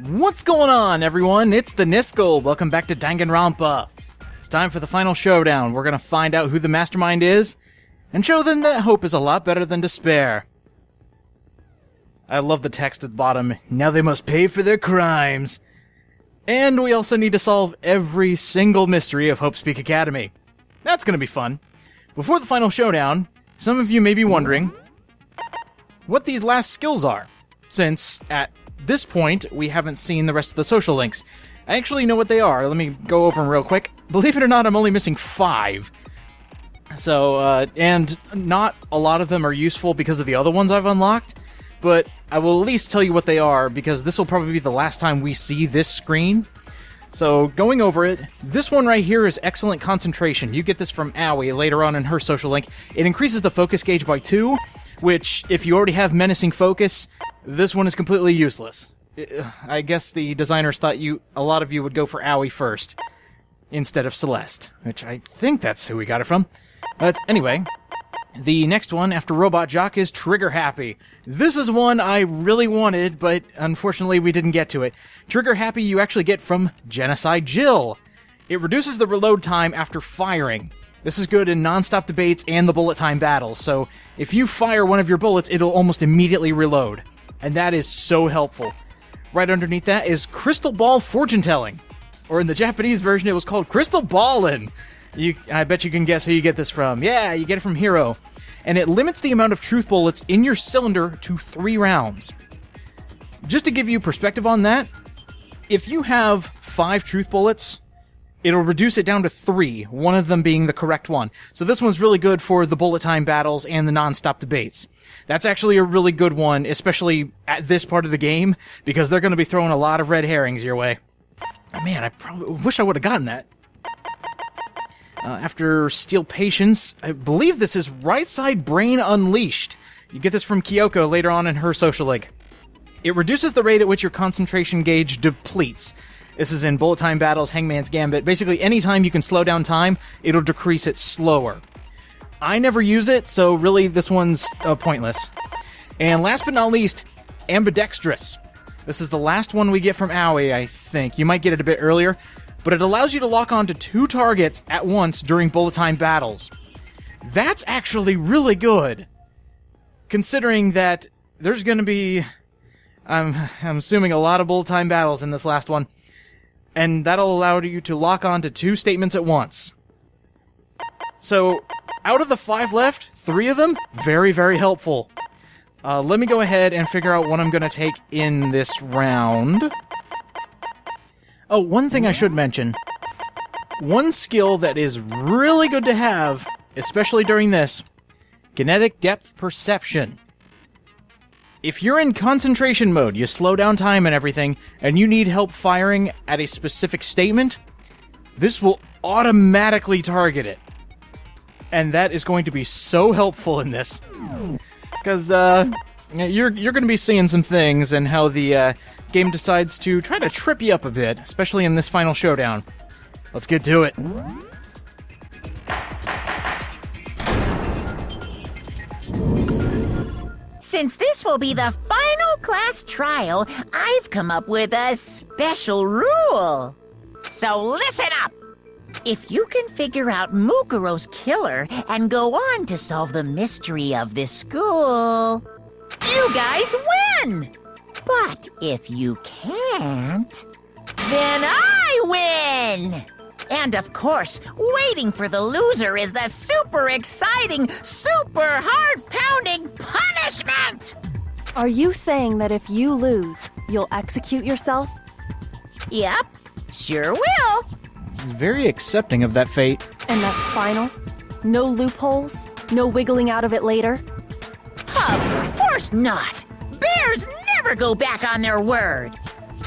What's going on, everyone? It's the Niskel. Welcome back to Danganronpa. It's time for the final showdown. We're gonna find out who the mastermind is, and show them that hope is a lot better than despair. I love the text at the bottom. Now they must pay for their crimes. And we also need to solve every single mystery of Hope's Peak Academy. That's gonna be fun. Before the final showdown, some of you may be wondering what these last skills are, since at this point we haven't seen the rest of the social links. I actually know what they are. Let me go over them real quick. Believe it or not, I'm only missing 5. So, and not a lot of them are useful because of the other ones I've unlocked, but I will at least tell you what they are, because this will probably be the last time we see this screen. So, going over it, this one right here is Excellent Concentration. You get this from Aoi later on in her social link. It increases the focus gauge by 2, which, if you already have Menacing Focus, this one is completely useless. I guess the designers thought a lot of you would go for Aoi first, instead of Celeste, which I think that's who we got it from. But anyway, the next one after Robot Jock is Trigger Happy. This is one I really wanted, but unfortunately we didn't get to it. Trigger Happy you actually get from Genocide Jill. It reduces the reload time after firing. This is good in non-stop debates and the bullet time battles, so if you fire one of your bullets, it'll almost immediately reload. And that is so helpful. Right underneath that is Crystal Ball Fortune Telling. Or in the Japanese version, it was called Crystal Ballin'. I bet you can guess who you get this from. Yeah, you get it from Hero. And it limits the amount of truth bullets in your cylinder to 3 rounds. Just to give you perspective on that, if you have 5 truth bullets, it'll reduce it down to 3, one of them being the correct one. So this one's really good for the bullet time battles and the non-stop debates. That's actually a really good one, especially at this part of the game, because they're going to be throwing a lot of red herrings your way. Man, I probably wish I would have gotten that. After Steel Patience, I believe this is Right Side Brain Unleashed. You get this from Kyoko later on in her social link. It reduces the rate at which your concentration gauge depletes. This is in bullet time battles, Hangman's Gambit. Basically, anytime you can slow down time, it'll decrease it slower. I never use it, so really this one's pointless. And last but not least, Ambidextrous. This is the last one we get from Aoi, I think. You might get it a bit earlier, but it allows you to lock onto 2 targets at once during bullet time battles. That's actually really good, considering that there's going to be, I'm assuming, a lot of bullet time battles in this last one. And that'll allow you to lock on to 2 statements at once. So, out of the 5 left, 3 of them, very, very helpful. Let me go ahead and figure out what I'm going to take in this round. Oh, one thing I should mention. One skill that is really good to have, especially during this, Kinetic Depth Perception. If you're in concentration mode, you slow down time and everything, and you need help firing at a specific statement, this will automatically target it. And that is going to be so helpful in this. Because, you're going to be seeing some things and how the game decides to try to trip you up a bit, especially in this final showdown. Let's get to it. Since this will be the final class trial, I've come up with a special rule. So listen up! If you can figure out Mukuro's killer and go on to solve the mystery of this school, you guys win! But if you can't, then I win! And of course, waiting for the loser is the super exciting, super heart-pounding punishment! Are you saying that if you lose, you'll execute yourself? Yep, sure will. He's very accepting of that fate. And that's final? No loopholes? No wiggling out of it later? Of course not! Bears never go back on their word!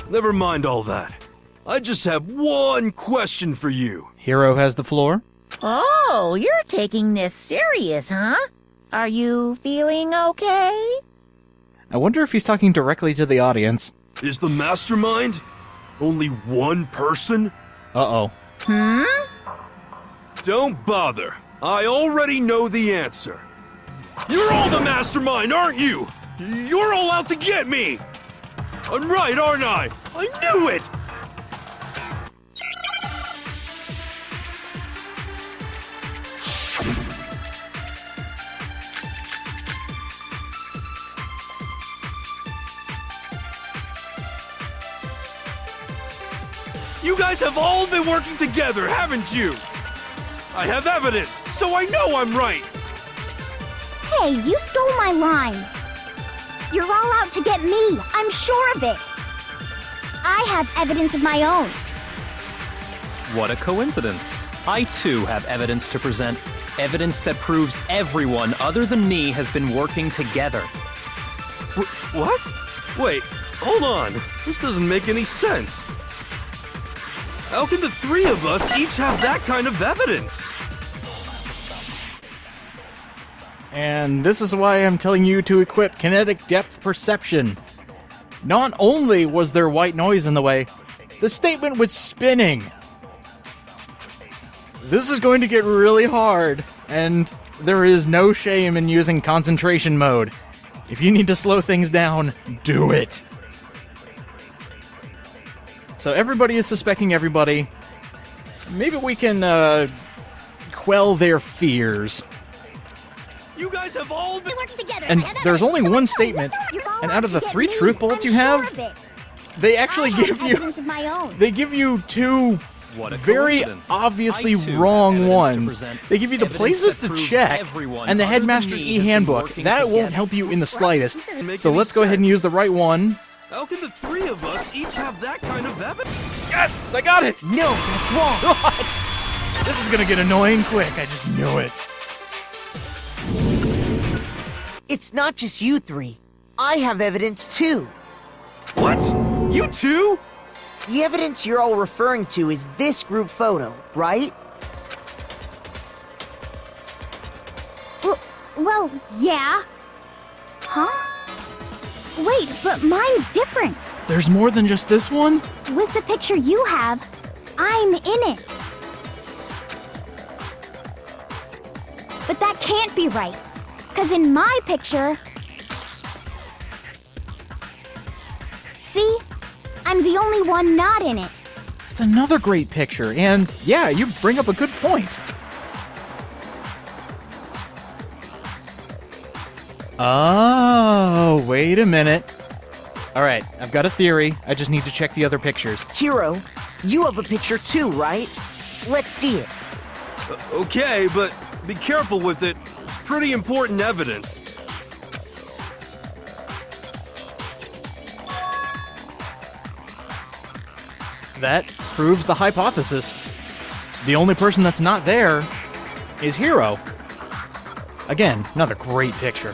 Never mind all that. I just have one question for you. Hero has the floor. Oh, you're taking this serious, huh? Are you feeling okay? I wonder if he's talking directly to the audience. Is the mastermind only one person? Uh-oh. Don't bother. I already know the answer. You're all the mastermind, aren't you? You're all out to get me! I'm right, aren't I? I knew it! You guys have all been working together, haven't you? I have evidence, so I know I'm right. Hey, you stole my line. You're all out to get me. I'm sure of it. I have evidence of my own. What a coincidence. I too have evidence to present. Evidence that proves everyone other than me has been working together. What? Wait, hold on. This doesn't make any sense. How can the three of us each have that kind of evidence? And this is why I'm telling you to equip kinetic depth perception. Not only was there white noise in the way, the statement was spinning. This is going to get really hard, and there is no shame in using concentration mode. If you need to slow things down, do it. So everybody is suspecting everybody. Maybe we can quell their fears. You guys have all been working together. And there's only one statement, and out of the 3 truth bullets you have, they actually give you... my own. They give you 2 What a very coincidence. obviously I too have wrong evidence to ones. present. They give you the Evidence places that to proves check, everyone and the other than Headmaster's me has been e-handbook. working That won't together. help you in the slightest. make So any let's go ahead and sense. use the right one. How can the three of us each have that kind of evidence? Yes, I got it! No, that's wrong. This is gonna get annoying quick, I just know it. It's not just you 3. I have evidence too. What? You too? The evidence you're all referring to is this group photo, right? Well, yeah. Huh? Wait, but mine's different. There's more than just this one? With the picture you have, I'm in it. But that can't be right. Because in my picture... See? I'm the only one not in it. It's another great picture, and yeah, you bring up a good point. Oh, wait a minute. Alright, I've got a theory. I just need to check the other pictures. Hero, you have a picture too, right? Let's see it. Okay, but be careful with it. It's pretty important evidence. That proves the hypothesis. The only person that's not there is Hero. Again, another great picture.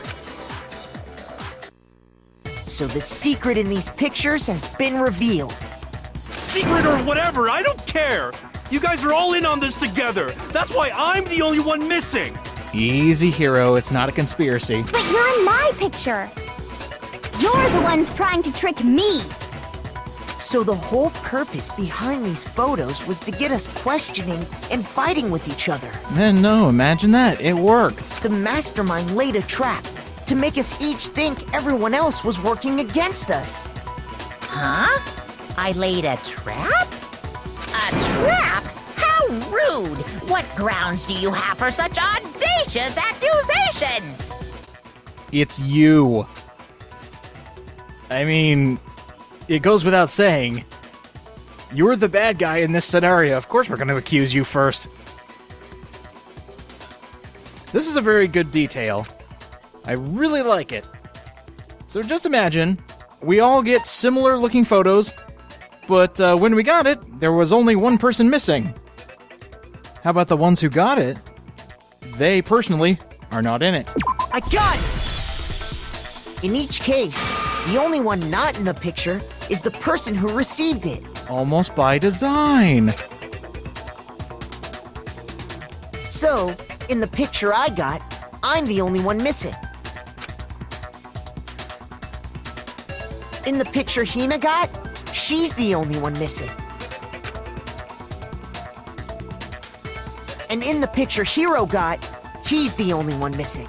So the secret in these pictures has been revealed. Secret or whatever, I don't care. You guys are all in on this together. That's why I'm the only one missing. Easy, Hero. It's not a conspiracy. But you're in my picture. You're the ones trying to trick me. So the whole purpose behind these photos was to get us questioning and fighting with each other. Man, no, imagine that. It worked. The mastermind laid a trap to make us each think everyone else was working against us. Huh? I laid a trap? A trap? How rude! What grounds do you have for such audacious accusations? It's you. I mean, it goes without saying. You're the bad guy in this scenario. Of course we're going to accuse you first. This is a very good detail. I really like it. So just imagine, we all get similar looking photos, but when we got it, there was only one person missing. How about the ones who got it? They, personally, are not in it. I got it! In each case, the only one not in the picture is the person who received it. Almost by design. So, in the picture I got, I'm the only one missing. In the picture Hina got, she's the only one missing. And in the picture Hero got, he's the only one missing.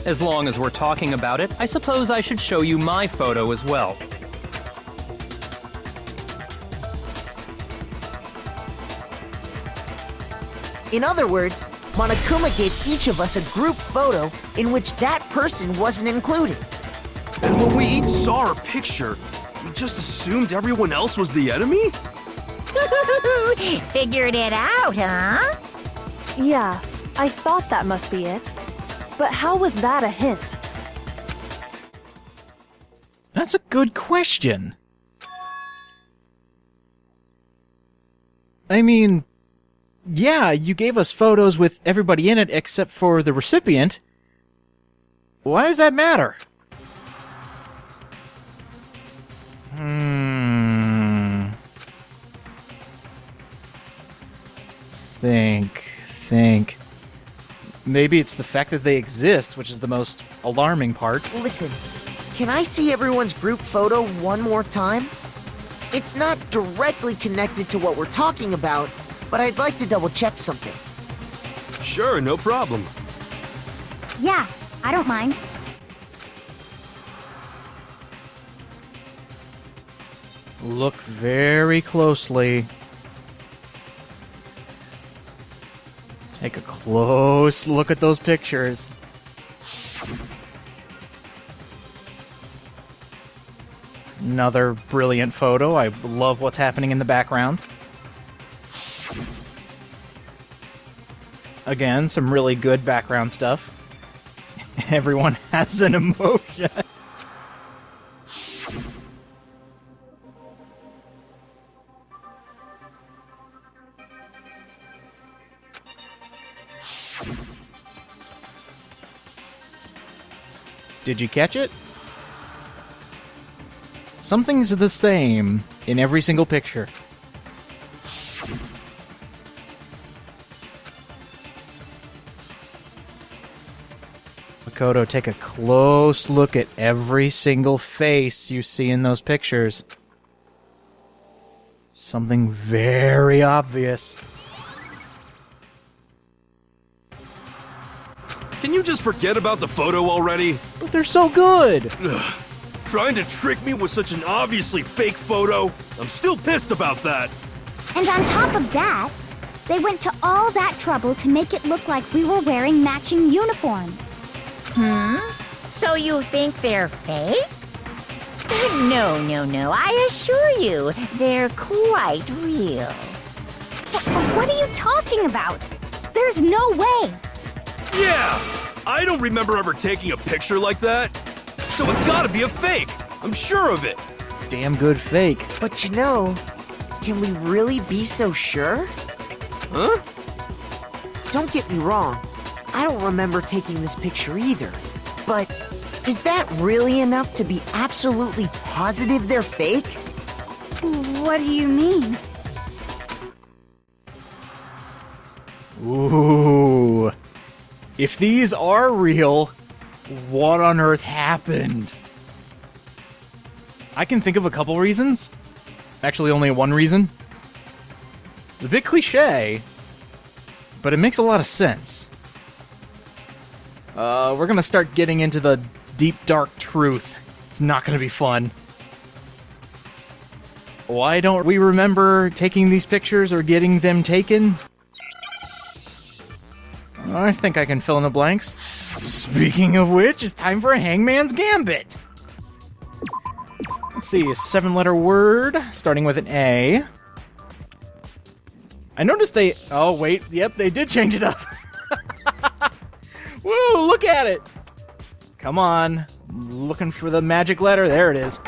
As long as we're talking about it, I suppose I should show you my photo as well. In other words, Monokuma gave each of us a group photo in which that person wasn't included. And when we each saw our picture, we just assumed everyone else was the enemy? Figured it out, huh? Yeah, I thought that must be it. But how was that a hint? That's a good question. I mean, yeah, you gave us photos with everybody in it except for the recipient. Why does that matter? Think. Maybe it's the fact that they exist, which is the most alarming part. Listen, can I see everyone's group photo one more time? It's not directly connected to what we're talking about, but I'd like to double check something. Sure, no problem. Yeah, I don't mind. Look very closely. Take a close look at those pictures. Another brilliant photo. I love what's happening in the background. Again, some really good background stuff. Everyone has an emotion. Did you catch it? Something's the same in every single picture. Makoto, take a close look at every single face you see in those pictures. Something very obvious. Can you just forget about the photo already? But they're so good! Ugh. Trying to trick me with such an obviously fake photo? I'm still pissed about that. And on top of that, they went to all that trouble to make it look like we were wearing matching uniforms. So you think they're fake? No. I assure you, they're quite real. What are you talking about? There's no way. Yeah! I don't remember ever taking a picture like that. So it's gotta be a fake. I'm sure of it. Damn good fake. But you know, can we really be so sure? Huh? Don't get me wrong, I don't remember taking this picture either. But is that really enough to be absolutely positive they're fake? What do you mean? Ooh. If these are real, what on earth happened? I can think of a couple reasons. Actually, only one reason. It's a bit cliche, but it makes a lot of sense. We're gonna start getting into the deep, dark truth. It's not gonna be fun. Why don't we remember taking these pictures or getting them taken? I think I can fill in the blanks. Speaking of which, it's time for a Hangman's Gambit. Let's see, a 7-letter word, starting with an A. I noticed they... Oh, wait, yep, they did change it up. Woo, look at it. Come on. Looking for the magic letter. There it is.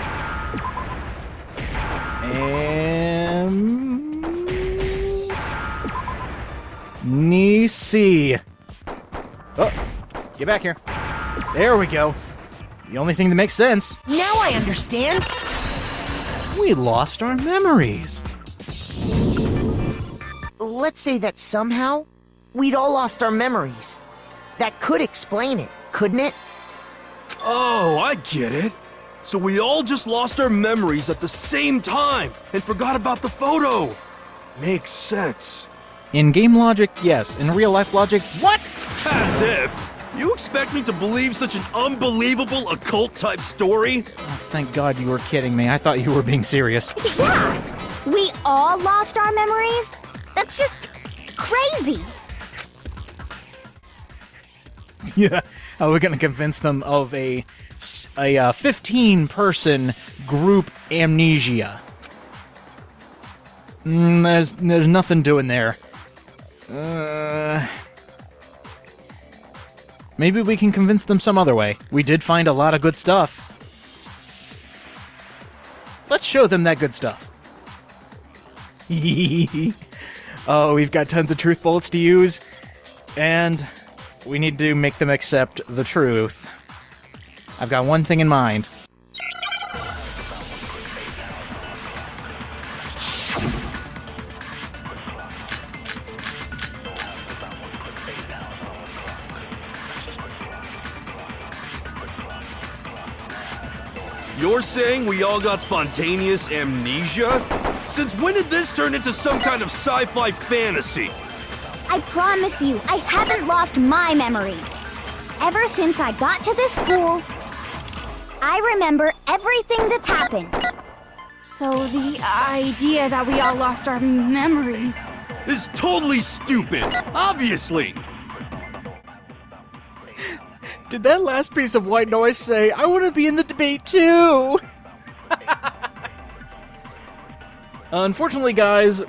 Nisi. Oh, get back here. There we go. The only thing that makes sense. Now I understand. We lost our memories. Let's say that somehow we'd all lost our memories. That could explain it, couldn't it? Oh, I get it. So we all just lost our memories at the same time and forgot about the photo. Makes sense. In game logic, yes. In real life logic, what? As if. You expect me to believe such an unbelievable occult-type story? Oh, thank God you were kidding me. I thought you were being serious. Yeah, we all lost our memories? That's just crazy. Yeah. Oh, we're going to convince them of a 15-person group amnesia. There's nothing doing there. Maybe we can convince them some other way. We did find a lot of good stuff. Let's show them that good stuff. Oh, we've got tons of truth bullets to use, and we need to make them accept the truth. I've got one thing in mind. You're saying we all got spontaneous amnesia? Since when did this turn into some kind of sci-fi fantasy? I promise you, I haven't lost my memory. Ever since I got to this school, I remember everything that's happened. So the idea that we all lost our memories... Is totally stupid, obviously! Did that last piece of white noise say, I want to be in the debate too? Unfortunately, guys,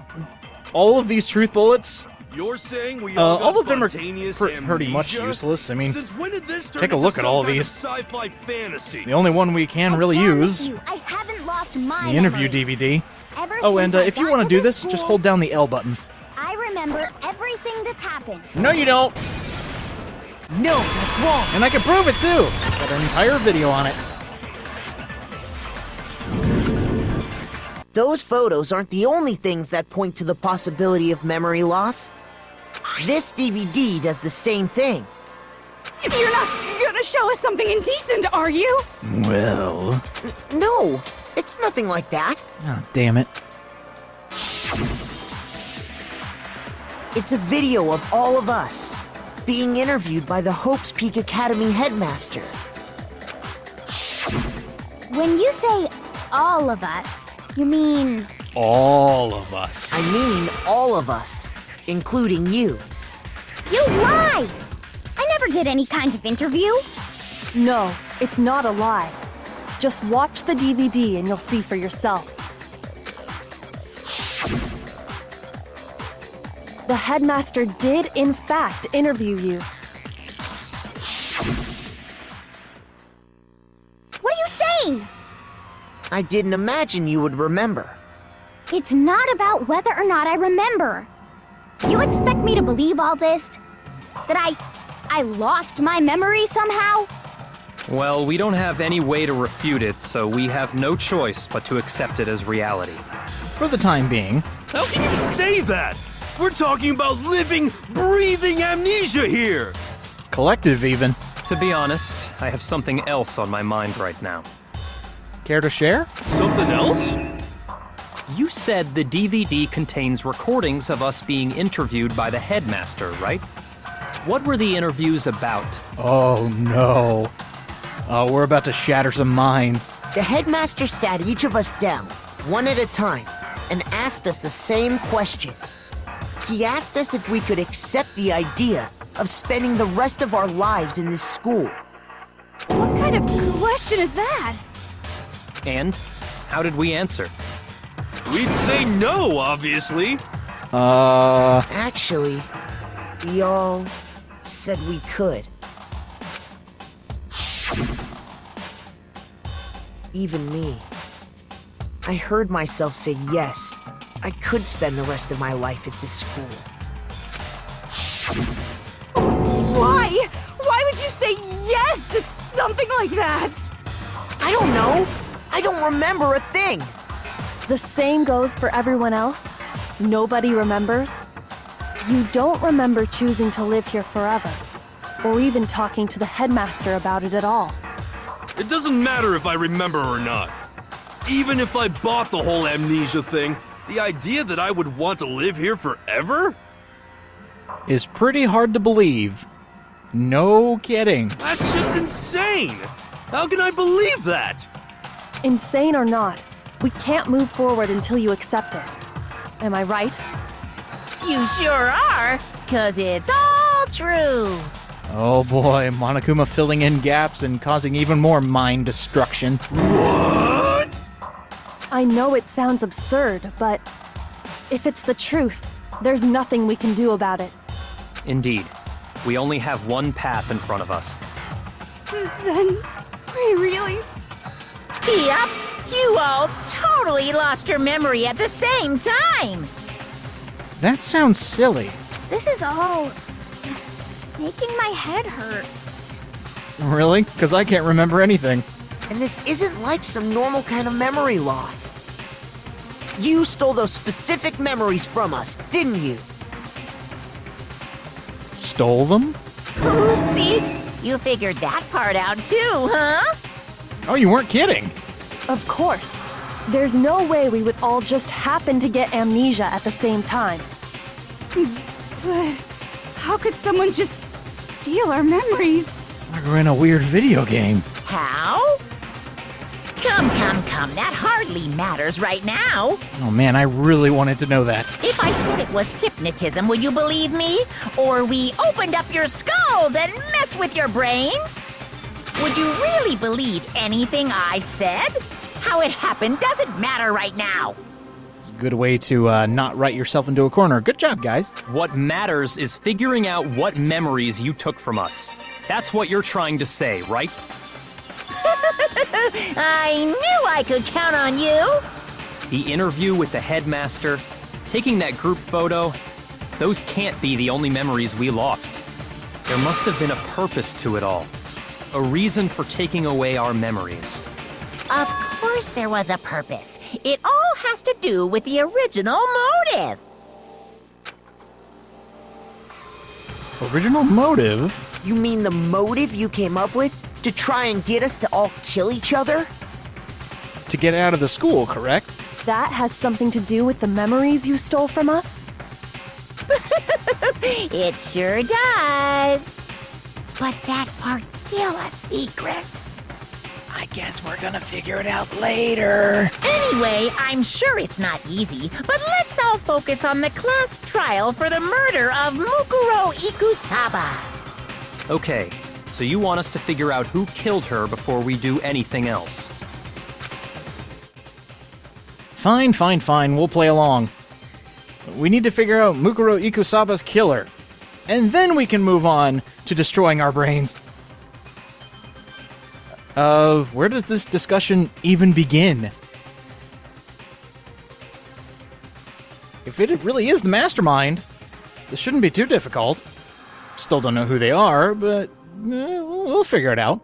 all of these truth bullets, You're saying we all got all of them are spontaneous pretty much amnesia? useless. I mean, Since when did this turn take a into look at some all of kind these. Sci-fi fantasy? The only one we can really I promise use, you, I haven't lost my the interview memory. DVD. Ever Oh, since and I if you got want to to do this, school, just hold down the L button. I remember everything that's happened. No, you don't. No, that's wrong. And I can prove it too. Got an entire video on it. Those photos aren't the only things that point to the possibility of memory loss. This DVD does the same thing. You're not gonna show us something indecent, are you? Well. No, it's nothing like that. Oh, damn it. It's a video of all of us being interviewed by the Hope's Peak Academy headmaster. When you say all of us, you mean... All of us. I mean all of us, including you. You lie! I never did any kind of interview. No, it's not a lie. Just watch the DVD and you'll see for yourself. The headmaster did, in fact, interview you. What are you saying? I didn't imagine you would remember. It's not about whether or not I remember. You expect me to believe all this? That I lost my memory somehow? Well, we don't have any way to refute it, so we have no choice but to accept it as reality. For the time being. How can you say that? We're talking about living, breathing amnesia here! Collective, even. To be honest, I have something else on my mind right now. Care to share? Something else? You said the DVD contains recordings of us being interviewed by the headmaster, right? What were the interviews about? Oh, no. Oh, we're about to shatter some minds. The headmaster sat each of us down, one at a time, and asked us the same question. He asked us if we could accept the idea of spending the rest of our lives in this school. What kind of question is that? And how did we answer? We'd say no, obviously. Actually, we all said we could. Even me. I heard myself say yes. I could spend the rest of my life at this school. Why? Why would you say yes to something like that? I don't know. I don't remember a thing. The same goes for everyone else. Nobody remembers. You don't remember choosing to live here forever, or even talking to the headmaster about it at all. It doesn't matter if I remember or not. Even if I bought the whole amnesia thing, the idea that I would want to live here forever? Is pretty hard to believe. No kidding. That's just insane! How can I believe that? Insane or not, we can't move forward until you accept it. Am I right? You sure are, 'cause it's all true. Oh boy, Monokuma filling in gaps and causing even more mind destruction. What? I know it sounds absurd, but if it's the truth, there's nothing we can do about it. Indeed. We only have one path in front of us. Then we really... Yep, you all totally lost your memory at the same time. That sounds silly. This is all making my head hurt. Really? Because I can't remember anything. And this isn't like some normal kind of memory loss. You stole those specific memories from us, didn't you? Stole them? Oopsie, you figured that part out too, huh? Oh, you weren't kidding. Of course. There's no way we would all just happen to get amnesia at the same time. But how could someone just steal our memories? It's like we're in a weird video game. How? Come, that hardly matters right now. Oh man, I really wanted to know that. If I said it was hypnotism, would you believe me? Or we opened up your skulls and messed with your brains? Would you really believe anything I said? How it happened doesn't matter right now. It's a good way to not write yourself into a corner. Good job, guys. What matters is figuring out what memories you took from us. That's what you're trying to say, right? I knew I could count on you. The interview with the headmaster, taking that group photo, those can't be the only memories we lost. There must have been a purpose to it all. A reason for taking away our memories. Of course there was a purpose. It all has to do with the original motive. Original motive? You mean the motive you came up with to try and get us to all kill each other? To get out of the school, correct? That has something to do with the memories you stole from us? It sure does. But that part's still a secret. I guess we're gonna figure it out later. Anyway, I'm sure it's not easy, but let's all focus on the class trial for the murder of Mukuro Ikusaba. Okay, so you want us to figure out who killed her before we do anything else. Fine, we'll play along. We need to figure out Mukuro Ikusaba's killer. And then we can move on to destroying our brains. Where does this discussion even begin? If it really is the mastermind, this shouldn't be too difficult. Still don't know who they are, but we'll figure it out.